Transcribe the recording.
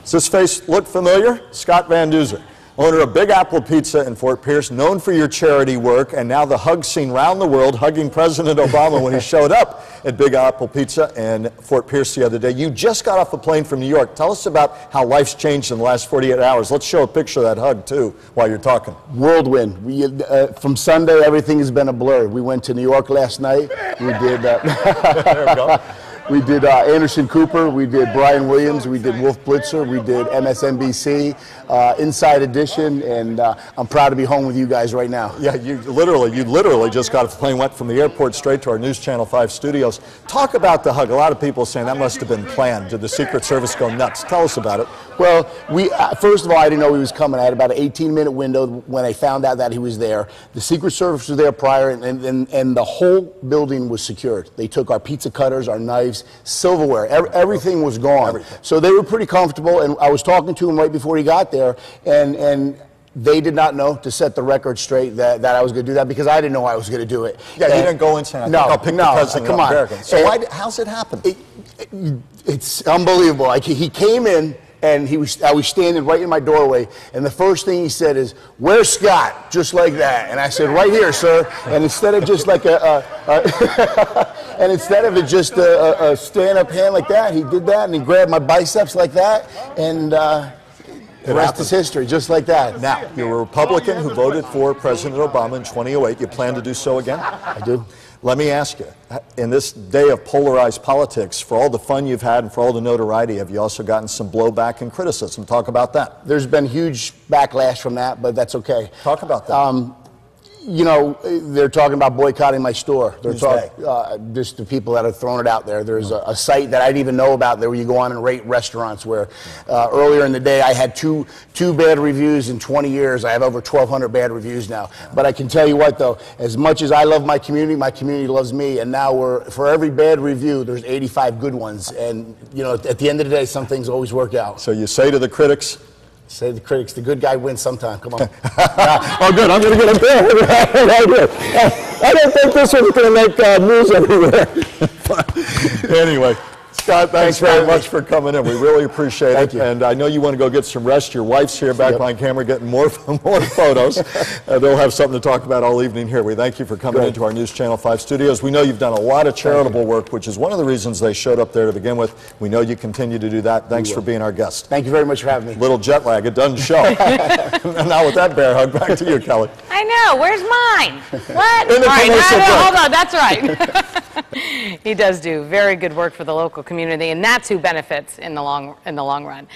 Does this face look familiar? Scott Van Duzer, owner of Big Apple Pizza in Fort Pierce, known for your charity work, and now the hug scene around the world, hugging President Obama when he showed up at Big Apple Pizza in Fort Pierce the other day. You just got off a plane from New York. Tell us about how life's changed in the last 48 hours. Let's show a picture of that hug, too, while you're talking. Whirlwind. From Sunday, everything has been a blur. We went to New York last night. We did... There we go. We did Anderson Cooper, we did Brian Williams, we did Wolf Blitzer, we did MSNBC, Inside Edition, and I'm proud to be home with you guys right now. Yeah, you literally just got off the plane, went from the airport straight to our News Channel 5 studios. Talk about the hug. A lot of people are saying that must have been planned. Did the Secret Service go nuts? Tell us about it. Well, first of all, I didn't know he was coming. I had about an 18-minute window when I found out that he was there. The Secret Service was there prior, and the whole building was secured. They took our pizza cutters, our knives, silverware, everything was gone. Everything. So they were pretty comfortable, and I was talking to him right before he got there, and they did not know, to set the record straight, that I was going to do that, because I didn't know I was going to do it. Yeah, you didn't go in saying, I'll pick the president come of on. America. So how's it happen? It's unbelievable. He came in, and I was standing right in my doorway, and the first thing he said is, "Where's Scott?" Just like that. And I said, "Right here, sir." And instead of just like and instead of just a stand-up hand like that, he did that, and he grabbed my biceps like that, and the rest is history, just like that. Now, you're a Republican who voted for President Obama in 2008. You plan to do so again? I do. Let me ask you, in this day of polarized politics, for all the fun you've had and for all the notoriety, have you also gotten some blowback and criticism? Talk about that. There's been huge backlash from that, but that's okay. Talk about that. You know, they're talking about boycotting my store. They're talking just the people that have thrown it out there. There's a site that I didn't even know about there where you go on and rate restaurants, where earlier in the day I had two bad reviews in 20 years. I have over 1,200 bad reviews now. But I can tell you what, though, as much as I love my community loves me, and now for every bad review, there's 85 good ones. And, you know, at the end of the day, some things always work out. So you say to the critics, say to the critics, the good guy wins sometime. Come on. Oh, good. I'm going to get a bill right here. I don't think this one's going to make news everywhere. Anyway, Scott, thanks very much for coming in. We really appreciate it. Thank you. And I know you want to go get some rest. Your wife's here back behind camera getting more photos. They'll have something to talk about all evening here. We thank you for coming into our News Channel 5 studios. We know you've done a lot of charitable work, which is one of the reasons they showed up there to begin with. We know you continue to do that. Thanks for being our guest. Thank you very much for having me. Little jet lag, it doesn't show. And now with that bear hug, back to you, Kelly. I know. Where's mine? What? In the all right, commercial break. hold on. That's right. He does do very good work for the local community, and that's who benefits in the long run.